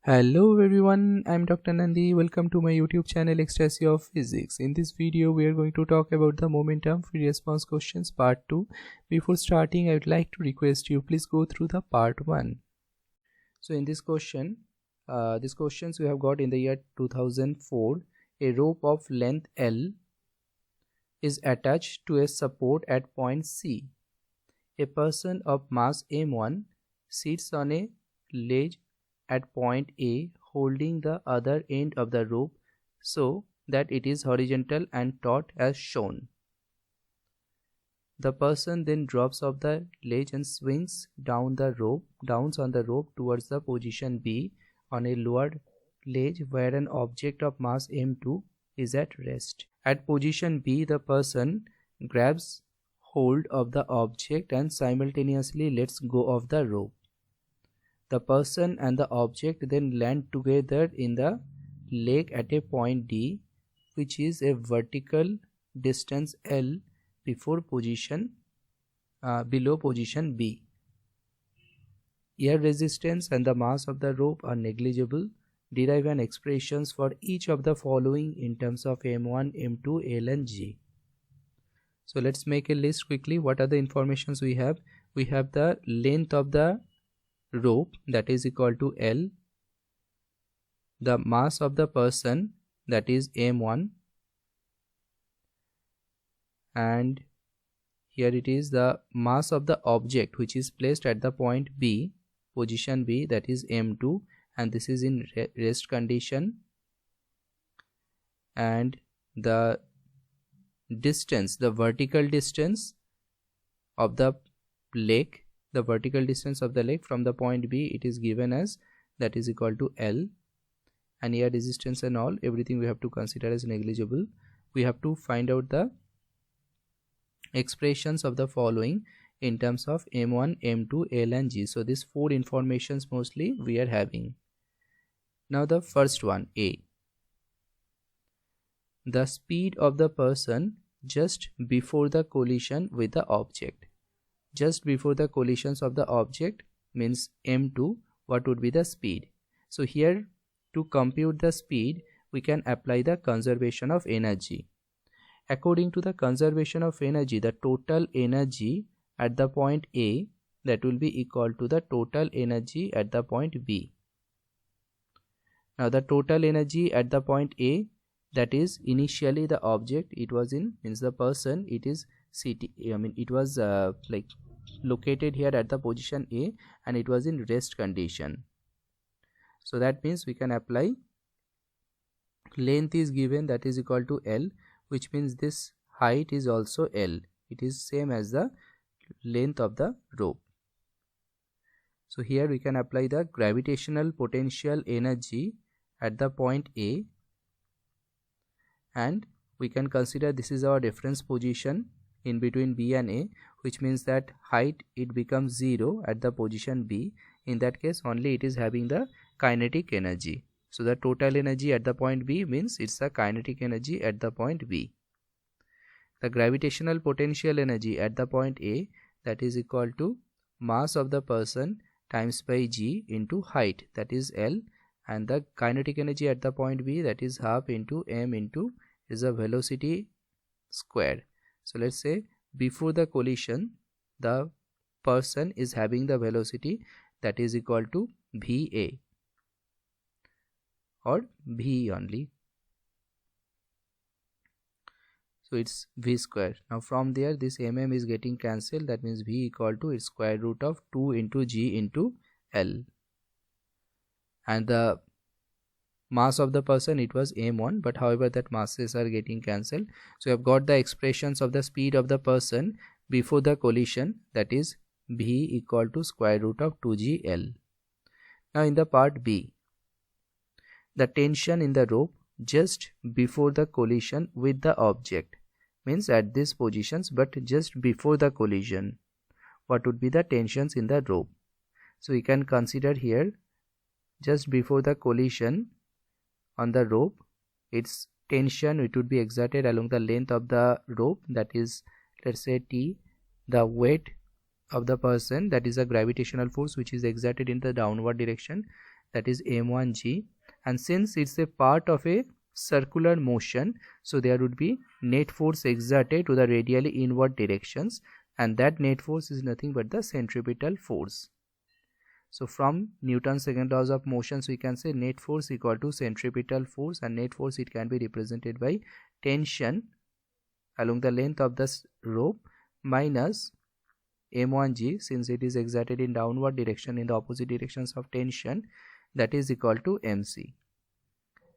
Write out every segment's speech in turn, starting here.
Hello everyone, I'm Dr. Nandi. Welcome to my YouTube channel Ecstasy of Physics. In this video, we are going to talk about the momentum free response questions part 2. Before starting, I would like to request you please go through the part 1. So in this questions we have got in the year 2004, a rope of length L is attached to a support at point C. A person of mass m1 sits on a ledge at point A holding the other end of the rope so that it is horizontal and taut as shown. The person then drops off the ledge and swings down on the rope towards the position B on a lowered ledge where an object of mass m2 is at rest. At position B, the person grabs hold of the object and simultaneously lets go of the rope. The person and the object then land together in the lake at a point D, which is a vertical distance L below position B. Air resistance and the mass of the rope are negligible. Derive an expressions for each of the following in terms of m1, m2, L and G. So let's make a list quickly. What are the informations we have? We have the length of the rope, that is equal to L, the mass of the person, that is m1, and here it is the mass of the object which is placed at the point B, position B, that is m2, and this is in rest condition, and the distance, the vertical distance of the lake, from the point B, it is given as that is equal to L, and air resistance and all, everything we have to consider as negligible. We have to find out the expressions of the following in terms of m1, m2, L and G. So these four informations mostly we are having. Now the first one, A. The speed of the person just before the collision with the object. Just before the collisions of the object means m2, what would be the speed? So here to compute the speed, we can apply the conservation of energy. According to the conservation of energy, the total energy at the point A, that will be equal to the total energy at the point B. Now the total energy at the point A, that is initially the object, it was in, means the person, it is it was located here at the position A and it was in rest condition. So that means we can apply length is given, that is equal to L, which means this height is also L. It is same as the length of the rope. So here we can apply the gravitational potential energy at the point A, and we can consider this is our reference position in between B and A, which means that height it becomes 0 at the position B. In that case only it is having the kinetic energy. So the total energy at the point B means it's the kinetic energy at the point B. The gravitational potential energy at the point A, that is equal to mass of the person times by G into height, that is L, and the kinetic energy at the point B, that is half into m into is a velocity square. So let's say before the collision the person is having the velocity that is equal to VA or V only. So it's V square. Now from there this mm is getting cancelled, that means V equal to its square root of 2 into G into L, and the mass of the person, it was m1, but however that masses are getting cancelled. So we have got the expressions of the speed of the person before the collision, that is V equal to square root of 2gl. Now in the part B, the tension in the rope just before the collision with the object, means at these positions but just before the collision, what would be the tensions in the rope? So we can consider here just before the collision on the rope, its tension it would be exerted along the length of the rope, that is let's say T, the weight of the person, that is a gravitational force which is exerted in the downward direction, that is m1g, and since it's a part of a circular motion, so there would be net force exerted to the radially inward directions, and that net force is nothing but the centripetal force. So from Newton's second laws of motions, we can say net force equal to centripetal force, and net force, it can be represented by tension along the length of the rope minus m1g, since it is exerted in downward direction in the opposite directions of tension, that is equal to mc.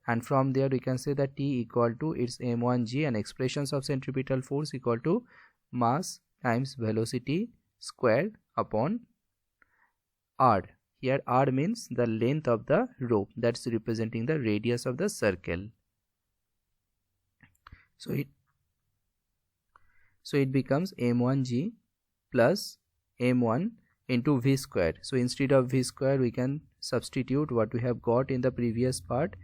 And from there we can say that T equal to its m1g, and expressions of centripetal force equal to mass times velocity squared upon r. Here r means the length of the rope, that's representing the radius of the circle. So it becomes m1g plus m1 into v square. So instead of v square, we can substitute what we have got in the previous part,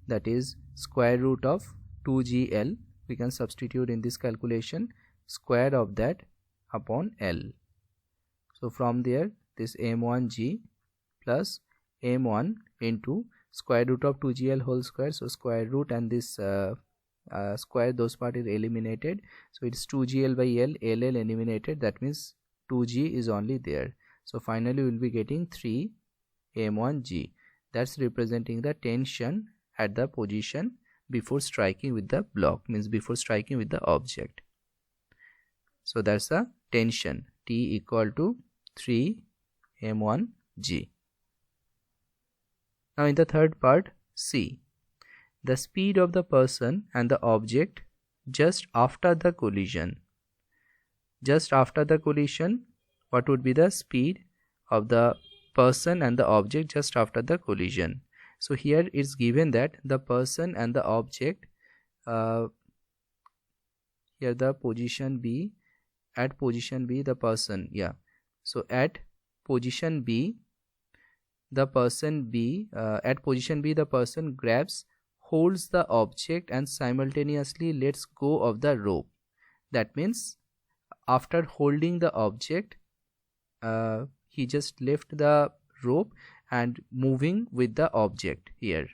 that is square root of 2gl. We can substitute in this calculation square of that upon l. So from there, this m1g plus m1 into square root of 2gl whole square, so square root and this square, those part is eliminated, so it's 2gl by l, ll eliminated, that means 2g is only there. So finally we will be getting 3 m1g, that's representing the tension at the position before striking with the block, means before striking with the object. So that's the tension, T equal to 3 m1g. Now in the third part, C, the speed of the person and the object just after the collision. Just after the collision, what would be the speed of the person and the object just after the collision? So here it's given that the person and the object, here the position B, at position B the person, so at position B the person B, at position B the person grabs, holds the object and simultaneously lets go of the rope. That means after holding the object, he just left the rope and moving with the object. Here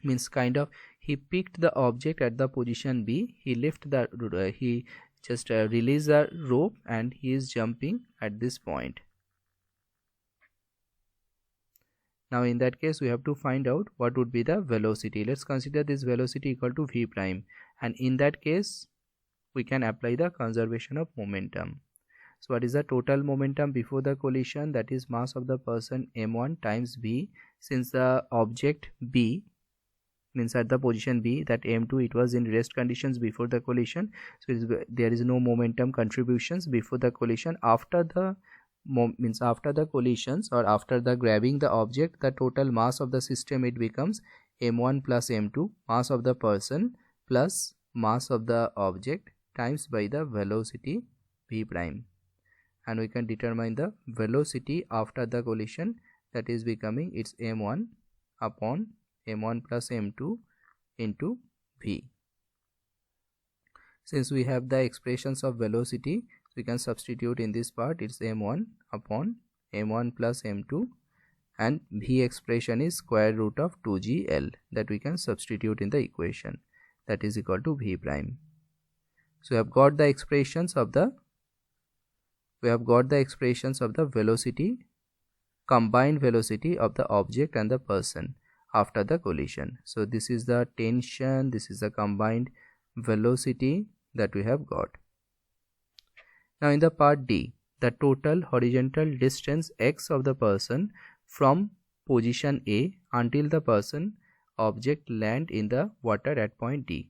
means kind of he picked the object at the position B, he left the he just released the rope and he is jumping at this point. Now in that case we have to find out what would be the velocity. Let's consider this velocity equal to v prime, and in that case we can apply the conservation of momentum. So what is the total momentum before the collision? That is mass of the person m1 times v. Since the object B means at the position B, that m2 it was in rest conditions before the collision, so there is no momentum contributions before the collision. After the after the collisions or after the grabbing the object, the total mass of the system, it becomes m1 plus m2, mass of the person plus mass of the object times by the velocity v prime, and we can determine the velocity after the collision, that is becoming its m1 upon m1 plus m2 into v. Since we have the expressions of velocity, we can substitute in this part, it's m1 upon m1 plus m2, and v expression is square root of 2gl, that we can substitute in the equation, that is equal to v prime. So we have got the expressions of the velocity, combined velocity of the object and the person after the collision. So this is the tension, this is the combined velocity that we have got. Now in the part D, the total horizontal distance x of the person from position A until the person object land in the water at point D.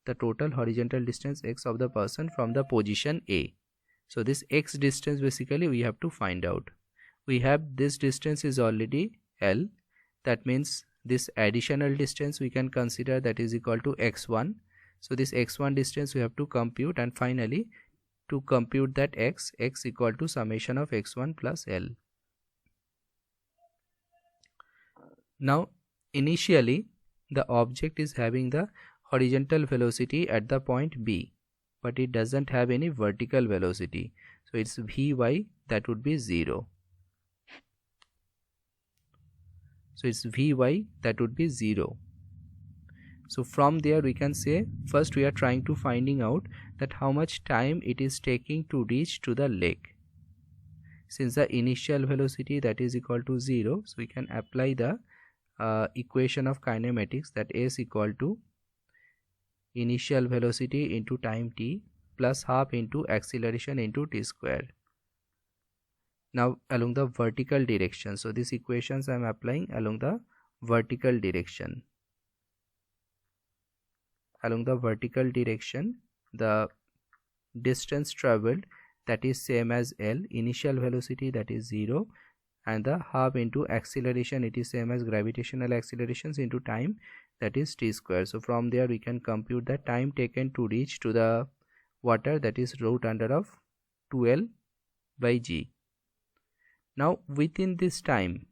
The total horizontal distance x of the person from the position A. So this x distance basically we have to find out. We have this distance is already L, that means this additional distance we can consider, that is equal to x1. So this x1 distance we have to compute, and finally to compute that x equal to summation of x1 plus L. Now initially the object is having the horizontal velocity at the point B, but it doesn't have any vertical velocity, so it's Vy, that would be 0. So it's Vy, that would be 0. So from there we can say, first we are trying to finding out that how much time it is taking to reach to the lake. Since the initial velocity that is equal to 0, so we can apply the equation of kinematics, that S equal to initial velocity into time t plus half into acceleration into t square. Now along the vertical direction, so these equations I am applying along the vertical direction. Along the vertical direction, the distance traveled, that is same as L, initial velocity that is 0, and the half into acceleration, it is same as gravitational accelerations into time, that is t square. So from there we can compute the time taken to reach to the water, that is root under of 2L by G. Now within this time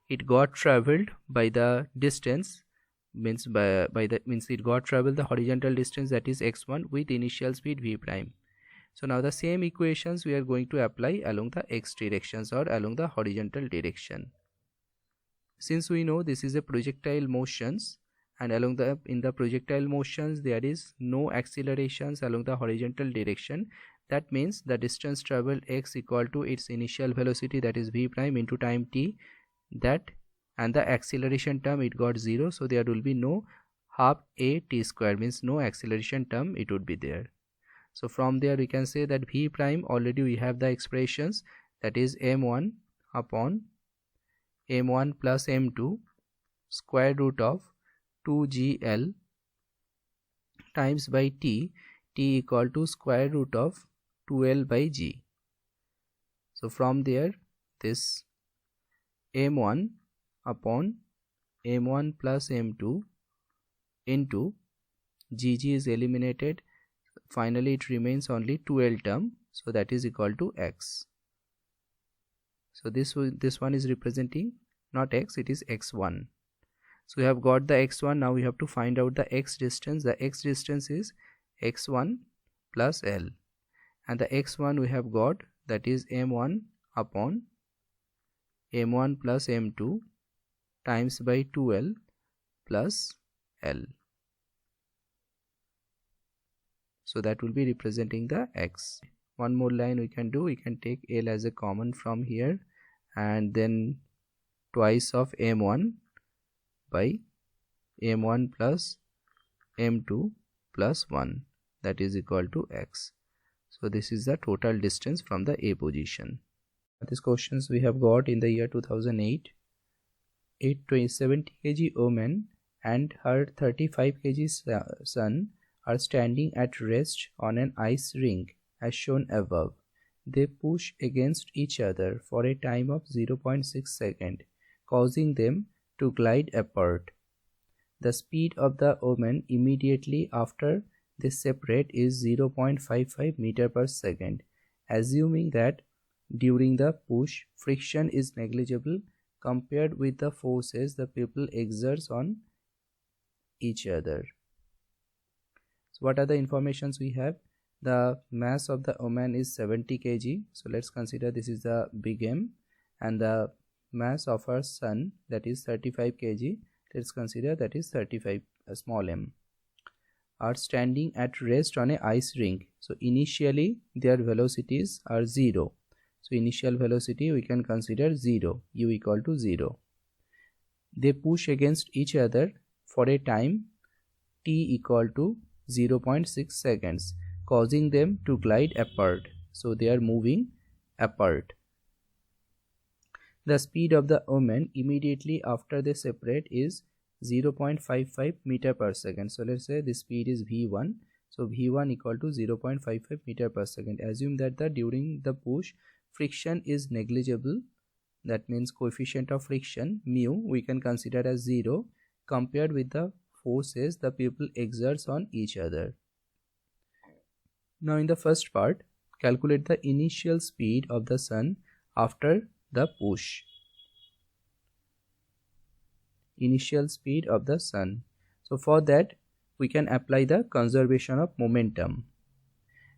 it got traveled by the distance, means it got traveled the horizontal distance, that is x1 with initial speed v prime. So now the same equations we are going to apply along the x directions or along the horizontal direction. Since we know this is a projectile motions, and in the projectile motions there is no accelerations along the horizontal direction, that means the distance traveled x equal to its initial velocity, that is v prime, into time t, that, and the acceleration term it got 0, so there will be no half a t square, means no acceleration term it would be there. So from there we can say that v prime, already we have the expressions, that is m1 upon m1 plus m2 square root of 2gl times by t equal to square root of 2l by g. So from there this m1 upon m1 plus m2 into gg is eliminated, finally it remains only 2l term, so that is equal to x. So this one is representing not x, it is x1. So we have got the x1, now we have to find out the x distance. The x distance is x1 plus l, and the x1 we have got, that is m1 upon m1 plus m2 times by 2l plus l. So that will be representing the x. One more line we can do, we can take l as a common from here, and then twice of m1 by m1 plus m2 plus 1, that is equal to x. So this is the total distance from the A position. These questions we have got in the year 2008. A 70 kg woman and her 35 kg son are standing at rest on an ice rink as shown above. They push against each other for a time of 0.6 seconds, causing them to glide apart. The speed of the woman immediately after they separate is 0.55 meter per second. Assuming that during the push friction is negligible compared with the forces the people exerts on each other. So what are the informations we have? The mass of the woman is 70 kg. So let's consider this is the big M, and the mass of her son, that is 35 kg. Let's consider that is 35 small m. Are standing at rest on a ice rink. So initially their velocities are 0. So initial velocity we can consider 0, u equal to 0. They push against each other for a time t equal to 0.6 seconds, causing them to glide apart. So they are moving apart. The speed of the woman immediately after they separate is 0.55 meter per second. So let's say the speed is v1. So v1 equal to 0.55 meter per second. Assume that during the push friction is negligible. That means coefficient of friction mu we can consider as 0 compared with the forces the people exerts on each other. Now in the first part, calculate the initial speed of the sun after the push. Initial speed of the sun. So for that we can apply the conservation of momentum.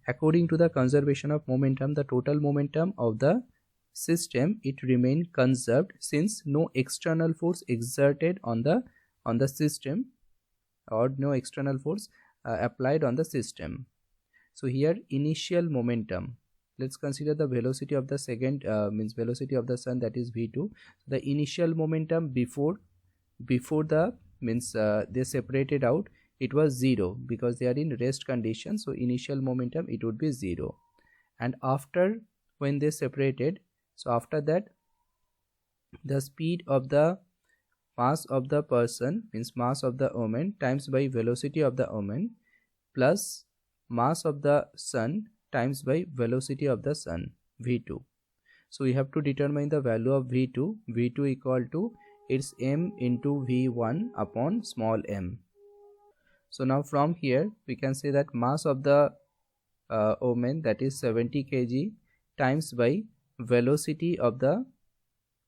According to the conservation of momentum, the total momentum of the system, it remained conserved since no external force exerted on the system, or no external force applied on the system. So here initial momentum, let's consider the velocity of the second means velocity of the sun, that is v2. The initial momentum before the means they separated out, it was 0 because they are in rest condition, so initial momentum it would be 0. And after, when they separated, so after that the speed of the mass of the person, means mass of the woman, times by velocity of the woman, plus mass of the sun times by velocity of the sun, v2. So we have to determine the value of v2. V2 equal to its m into v1 upon small m. So now from here we can say that mass of the woman, that is 70 kg, times by velocity of the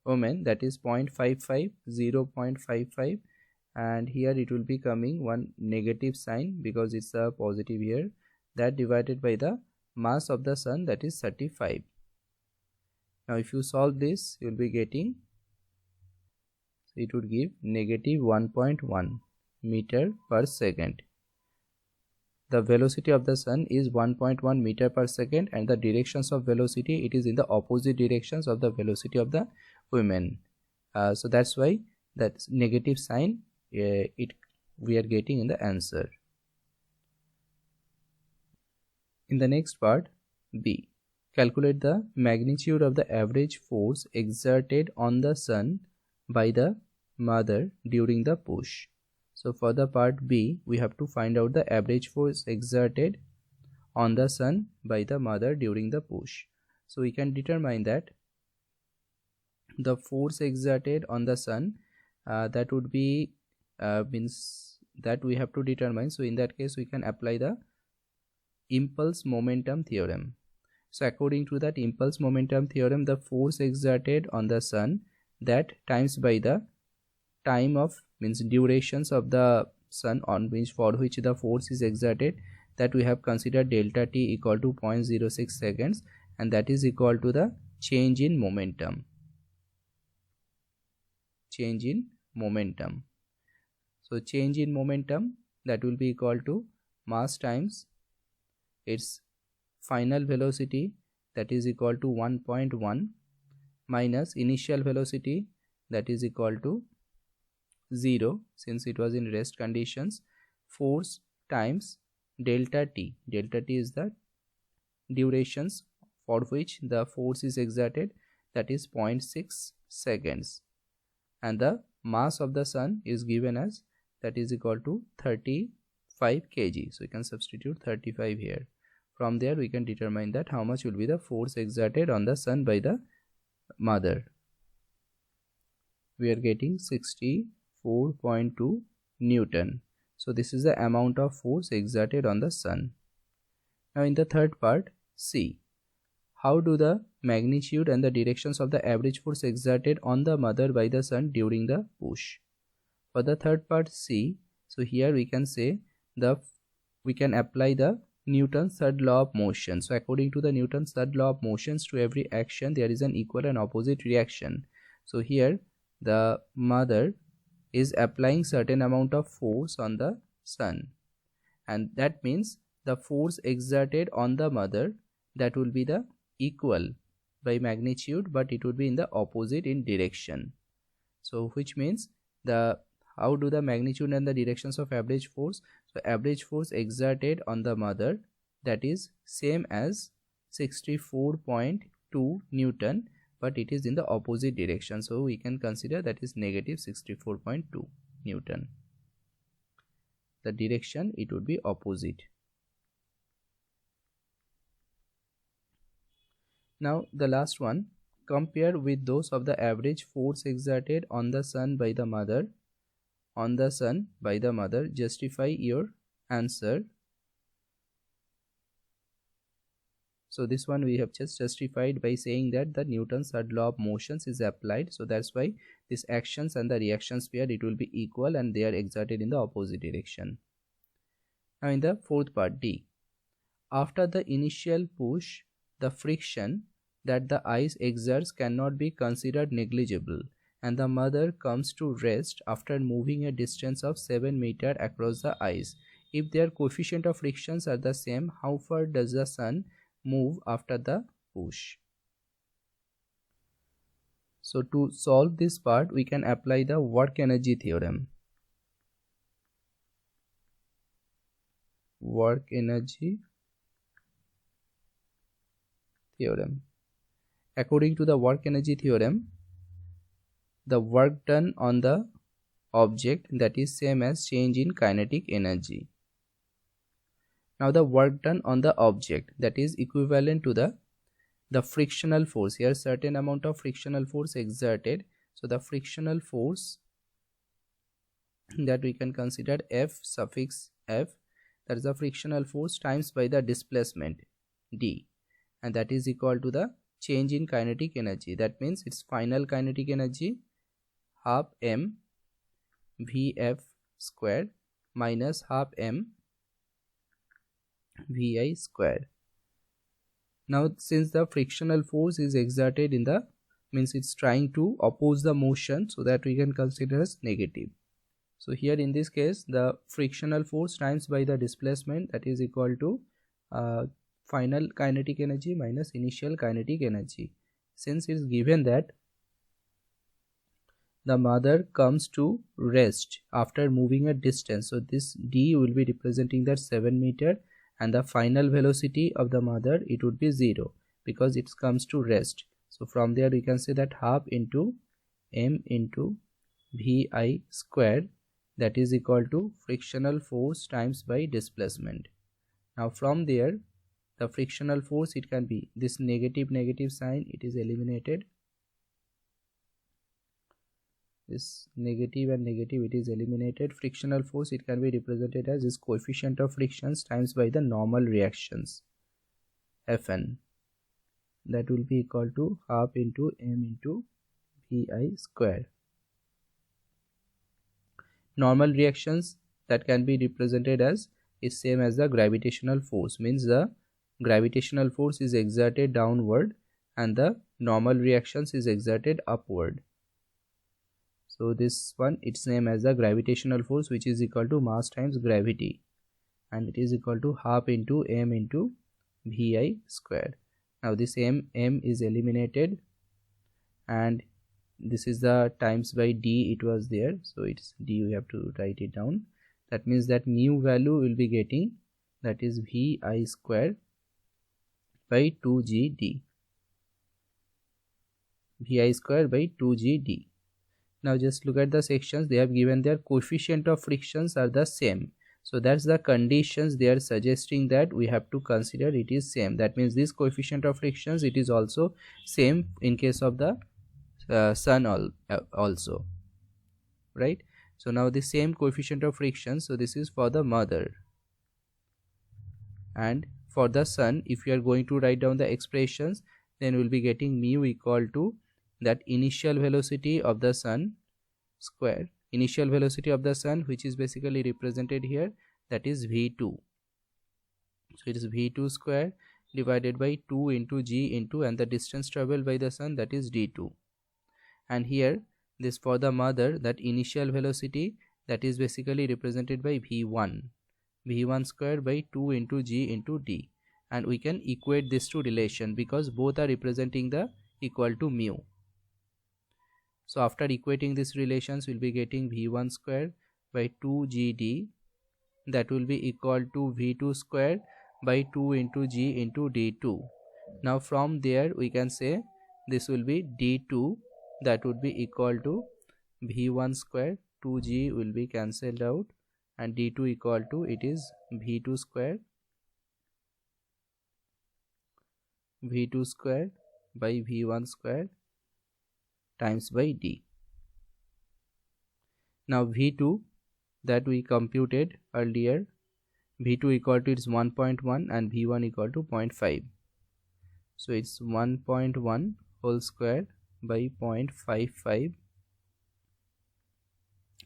woman, that is 0.55, 0.55, and here it will be coming one negative sign because it's a positive here, that divided by the mass of the sun, that is 35. Now if you solve this, you will be getting, it would give negative 1.1 meter per second. The velocity of the sun is 1.1 meter per second, and the directions of velocity, it is in the opposite directions of the velocity of the women. So that's why that negative sign we are getting in the answer. In the next part, B, calculate the magnitude of the average force exerted on the sun by the mother during the push. So for the part B, we have to find out the average force exerted on the sun by the mother during the push. So we can determine that the force exerted on the sun, that would be means that we have to determine. So in that case we can apply the impulse momentum theorem. So according to that impulse momentum theorem, the force exerted on the sun, that times by the time of, means durations of the sun on which, for which the force is exerted, that we have considered delta t equal to 0.06 seconds, and that is equal to the change in momentum. Change in momentum. So change in momentum, that will be equal to mass times its final velocity, that is equal to 1.1, minus initial velocity, that is equal to 0 since it was in rest conditions, force times delta t. Delta t is the durations for which the force is exerted, that is 0.6 seconds, and the mass of the sun is given as, that is equal to 35 kg. So you can substitute 35 here. From there we can determine that how much will be the force exerted on the sun by the mother. We are getting 64.2 Newton. So this is the amount of force exerted on the sun. Now in the third part, C, how do the magnitude and the directions of the average force exerted on the mother by the sun during the push. For the third part, C, so here we can say we can apply the Newton's third law of motion. So according to the Newton's third law of motions, to every action there is an equal and opposite reaction. So here the mother is applying certain amount of force on the sun, and that means the force exerted on the mother, that will be the equal by magnitude, but it would be in the opposite in direction. So which means how do the magnitude and the directions of average force? So average force exerted on the mother, that is same as 64.2 Newton, but it is in the opposite direction. So we can consider that is negative 64.2 Newton. The direction, it would be opposite. Now the last one, compare with those of the average force exerted on the sun by the mother. On the sun by the mother, justify your answer. So this one we have just justified by saying that the Newton's third law of motions is applied. So that's why these actions and the reactions pair, it will be equal and they are exerted in the opposite direction. Now in the fourth part, D, after the initial push, the friction that the ice exerts cannot be considered negligible, and the mother comes to rest after moving a distance of 7 meters across the ice. If their coefficient of frictions are the same, how far does the son move after the push? So to solve this part, we can apply the work energy theorem. Work energy theorem. According to the work energy theorem, the work done on the object, that is same as change in kinetic energy. Now the work done on the object, that is equivalent to the frictional force. Here certain amount of frictional force exerted. So the frictional force that we can consider F suffix F, that is the frictional force times by the displacement D, and that is equal to the change in kinetic energy. That means its final kinetic energy half m Vf square minus half m Vi square. Now since the frictional force is exerted in the, means it's trying to oppose the motion, so that we can consider as negative. So here in this case, the frictional force times by the displacement, that is equal to final kinetic energy minus initial kinetic energy. Since it is given that the mother comes to rest after moving a distance, so this D will be representing that 7 meter, and the final velocity of the mother, it would be 0 because it comes to rest. So from there we can say that half into m into Vi square, that is equal to frictional force times by displacement. Now from there, the frictional force, it can be this negative sign, it is eliminated. This negative and negative, it is eliminated. Frictional force, it can be represented as this coefficient of frictions times by the normal reactions, Fn. That will be equal to half into m into Vi square. Normal reactions, that can be represented as is same as the gravitational force, means the gravitational force is exerted downward and the normal reactions is exerted upward. So this one, it's same as the gravitational force, which is equal to mass times gravity, and it is equal to half into m into Vi square. Now this m is eliminated, and this is the times by D, it was there, so it's D, we have to write it down. That means that mu value will be getting, that is Vi square by 2gd. Vi square by 2gd. Now just look at the sections. They have given their coefficient of frictions are the same, so that's the conditions they are suggesting that we have to consider it is same. That means this coefficient of frictions, it is also same in case of the sun also, right? So now the same coefficient of friction, so this is for the mother, and for the sun, if you are going to write down the expressions, then we will be getting mu equal to that initial velocity of the sun square, initial velocity of the sun, which is basically represented here, that is V2. So it is V2 square divided by 2 into g into, and the distance traveled by the sun, that is d2. And here this for the mother, that initial velocity, that is basically represented by V1, V1 square by 2 into g into d. And we can equate this to relation because both are representing the equal to mu. So after equating these relations, we'll be getting V1 square by 2gd, that will be equal to V2 square by 2 into g into d2. Now from there we can say this will be d2, that would be equal to V1 square, 2g will be cancelled out, and d2 equal to, it is V2 square by V1 square times by d. Now V2 that we computed earlier, V2 equal to, it's 1.1 and V1 equal to 0.5. So it's 1.1 whole square by 0.55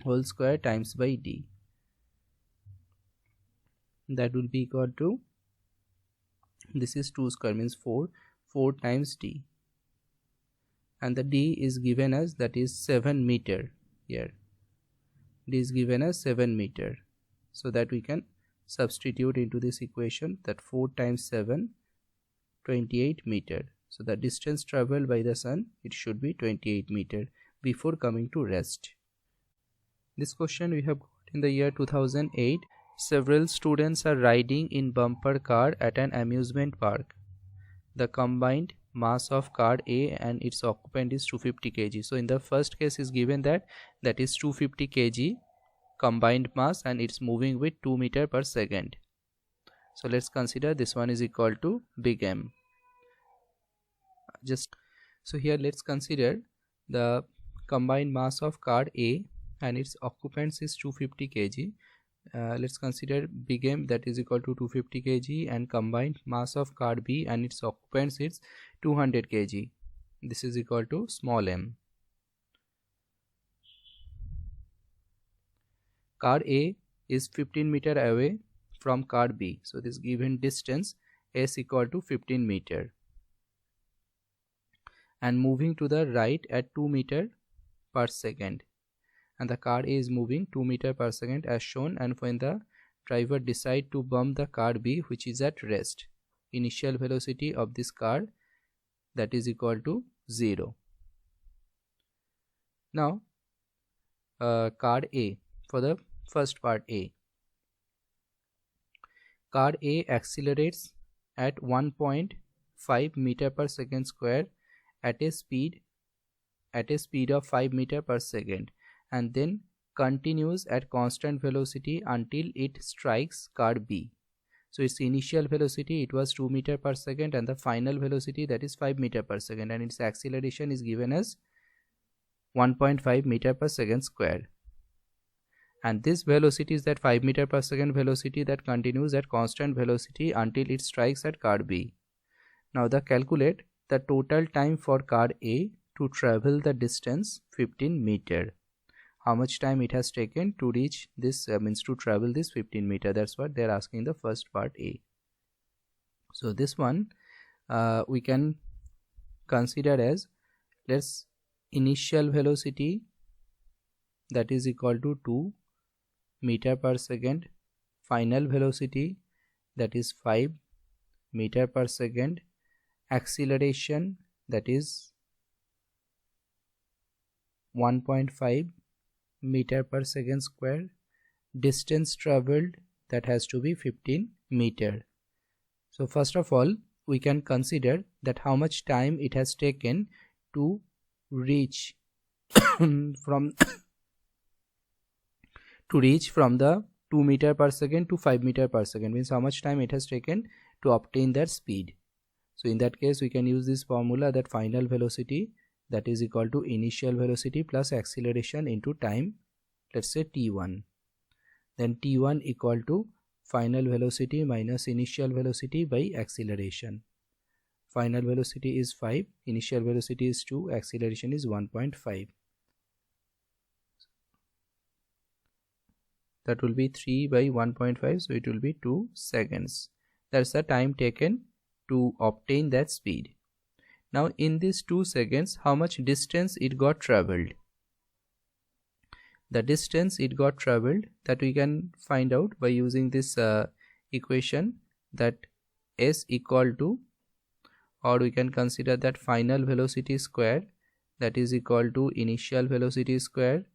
whole square times by d. That will be equal to, this is 2 square, means 4 4 times d, and the d is given as, that is 7 meter. Here d is given as 7 meter, so that we can substitute into this equation that 4 times 7, 28 meter. So the distance traveled by the sun, it should be 28 meter before coming to rest. This question we have got in the year 2008. Several students are riding in bumper car at an amusement park. The combined mass of car A and its occupant is 250 kg. So in the first case is given that is 250 kg combined mass and it's moving with 2 meter per second. So let's consider this one is equal to big M. So here let's consider the combined mass of car A and its occupants is 250 kg. Let's consider big M, that is equal to 250 kg, and combined mass of car B and its occupants is 200 kg. This is equal to small m. Car A is 15 meter away from car B. So this given distance S equal to 15 meter and moving to the right at 2 meter per second. And the car A is moving 2 meter per second as shown, and when the driver decide to bump the car B, which is at rest, initial velocity of this car, that is equal to 0. Now car A, for the first part A, car A accelerates at 1.5 meter per second square at a speed of 5 meter per second, and then continues at constant velocity until it strikes car B. So its initial velocity, it was 2 meter per second, and the final velocity, that is 5 meter per second, and its acceleration is given as 1.5 meter per second square. And this velocity is that 5 meter per second velocity that continues at constant velocity until it strikes at car B. Now calculate the total time for car A to travel the distance 15 meter. How much time it has taken to reach this, to travel this 15 meter. That's what they're asking the first part A. So this one we can consider as, let's initial velocity, that is equal to 2 meter per second, final velocity, that is 5 meter per second, acceleration, that is 1.5 meter per second square, distance traveled, that has to be 15 meter. So first of all we can consider that how much time it has taken to reach from the 2 meter per second to 5 meter per second, means how much time it has taken to obtain that speed. So in that case we can use this formula, that final velocity, that is equal to initial velocity plus acceleration into time, let's say t1, then t1 equal to final velocity minus initial velocity by acceleration. Final velocity is 5, initial velocity is 2, acceleration is 1.5. That will be 3 by 1.5, so it will be 2 seconds. That's the time taken to obtain that speed. Now in these 2 seconds, how much distance it got traveled? The distance it got traveled, that we can find out by using this equation, that S equal to, or we can consider that final velocity square, that is equal to initial velocity square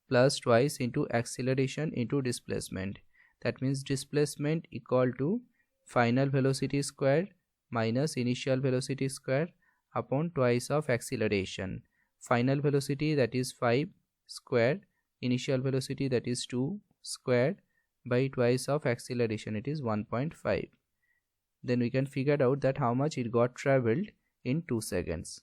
plus twice into acceleration into displacement. That means displacement equal to final velocity square minus initial velocity square upon twice of acceleration. Final velocity, that is 5 square, initial velocity, that is 2 square, by twice of acceleration, it is 1.5. Then we can figure out that how much it got traveled in 2 seconds.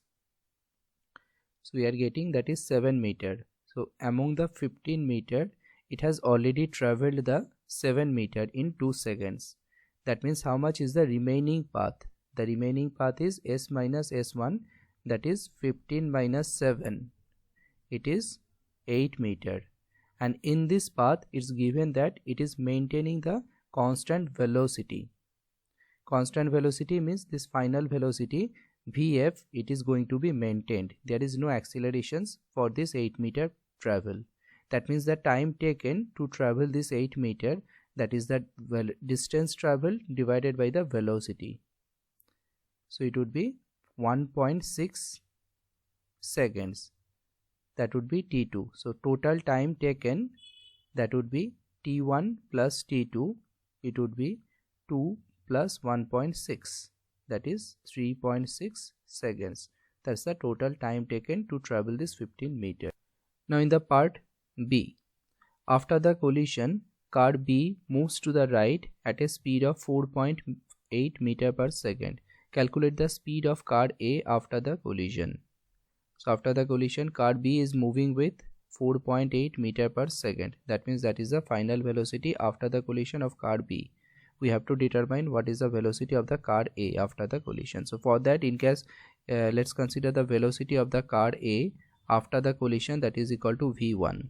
So we are getting, that is 7 meter. So among the 15 meter, it has already traveled the 7 meter in 2 seconds. That means how much is the remaining path? The remaining path is S minus S1, that is 15 minus 7, it is 8 meter. And in this path it's given that it is maintaining the constant velocity. Constant velocity means this final velocity, Vf, it is going to be maintained. There is no accelerations for this 8 meter travel. That means the time taken to travel this 8 meter, that is the distance travel divided by the velocity. So it would be 1.6 seconds. That would be T2. So total time taken, that would be T1 plus T2. It would be 2 plus 1.6. That is 3.6 seconds. That's the total time taken to travel this 15 meter. Now in the part B, after the collision, car B moves to the right at a speed of 4.8 meter per second. Calculate the speed of car A after the collision. So after the collision, car B is moving with 4.8 meter per second. That means that is the final velocity after the collision of car B. We have to determine what is the velocity of the car A after the collision. So for that, in case let's consider the velocity of the car A after the collision, that is equal to V1.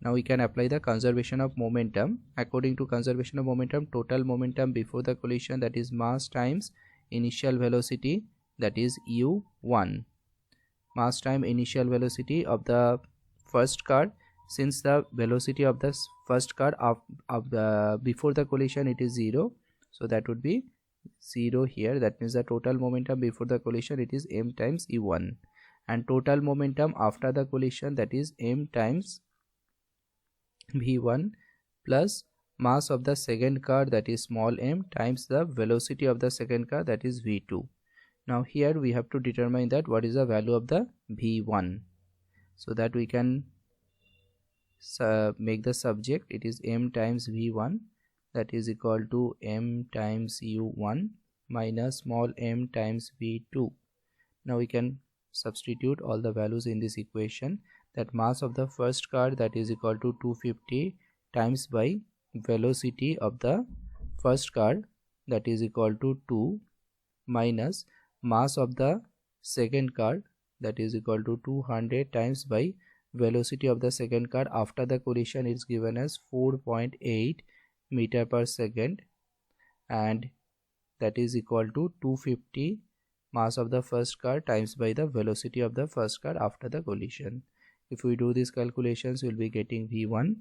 Now we can apply the conservation of momentum. According to conservation of momentum, total momentum before the collision, that is mass times initial velocity, that is U1. Mass time initial velocity of the first car. Since the velocity of the first car before the collision, it is 0, so that would be 0 here. That means the total momentum before the collision, it is m times u1, and total momentum after the collision, that is m times v1 plus mass of the second car, that is small m, times the velocity of the second car, that is v2. Now here we have to determine that what is the value of the v1, so that we can make the subject, it is m times v1, that is equal to m times u1 minus small m times v2. Now we can substitute all the values in this equation. That mass of the first car, that is equal to 250 times by velocity of the first car, that is equal to 2, minus mass of the second car, that is equal to 200 times by velocity of the second car after the collision is given as 4.8 meter per second, and that is equal to 250 mass of the first car times by the velocity of the first car after the collision. If we do these calculations, we will be getting v1,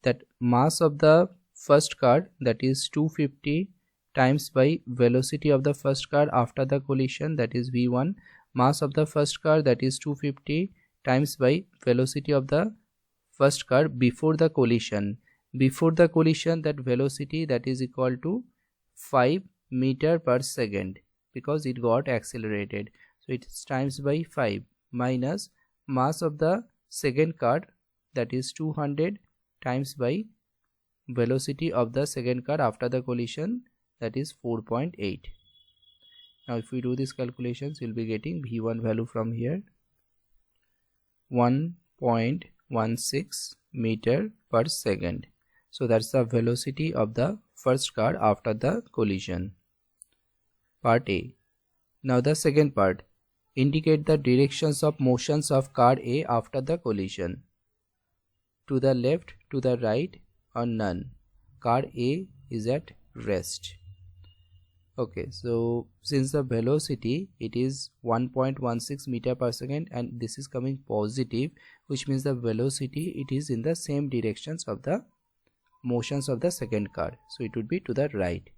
that mass of the first car, that is 250 times by velocity of the first car after the collision, that is v1, mass of the first car, that is 250 times by velocity of the first car before the collision. Before the collision, that velocity, that is equal to 5 meter per second, because it got accelerated, so it is times by 5, minus mass of the second car, that is 200 times by velocity of the second car after the collision, that is 4.8. Now if we do these calculations, we will be getting v1 value from here 1.16 meter per second. So that's the velocity of the first car after the collision. Part A. Now the second part. Indicate the directions of motions of car A after the collision. To the left, to the right, or none. Car A is at rest. Okay, so since the velocity, it is 1.16 meter per second, and this is coming positive, which means the velocity, it is in the same directions of the motions of the second car, so it would be to the right.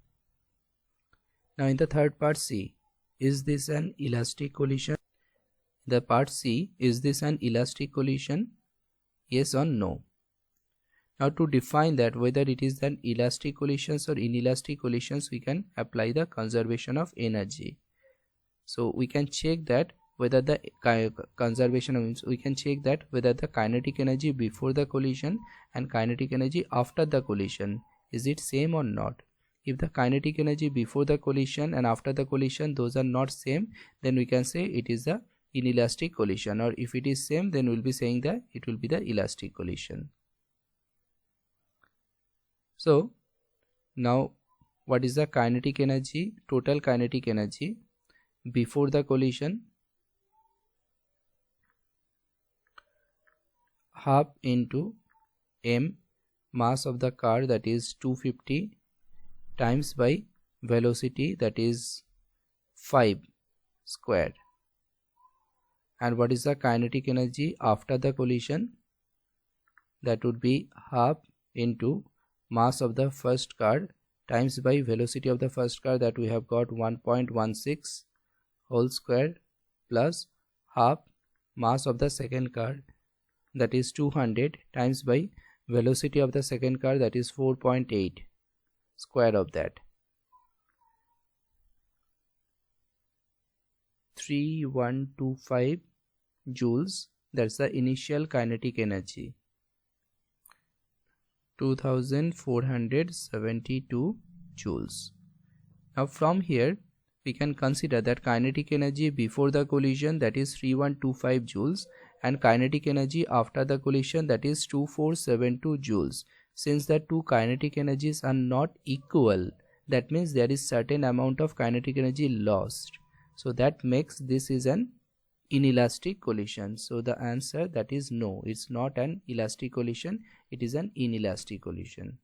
Now in the third part C, is this an elastic collision? The part C, is this an elastic collision? Yes or no? Now to define that whether it is an elastic collisions or inelastic collisions, we can apply the conservation of energy. So we can check that whether the conservation of, we can check that whether the kinetic energy before the collision and kinetic energy after the collision, is it same or not. If the kinetic energy before the collision and after the collision, those are not same, then we can say it is the inelastic collision, or if it is same, then we will be saying that it will be the elastic collision. So now what is the kinetic energy, total kinetic energy before the collision? Half into m, mass of the car, that is 250, times by velocity, that is 5 square. And what is the kinetic energy after the collision? That would be half into mass of the first car times by velocity of the first car, that we have got 1.16 whole square, plus half mass of the second car, that is 200, times by velocity of the second car, that is 4.8 square of that. 3125 joules, that's the initial kinetic energy. 2472 joules. Now from here we can consider that kinetic energy before the collision, that is 3125 joules, and kinetic energy after the collision, that is 2472 joules. Since the two kinetic energies are not equal, that means there is certain amount of kinetic energy lost. So that makes this is an inelastic collision. So the answer, that is no, it's not an elastic collision, it is an inelastic collision.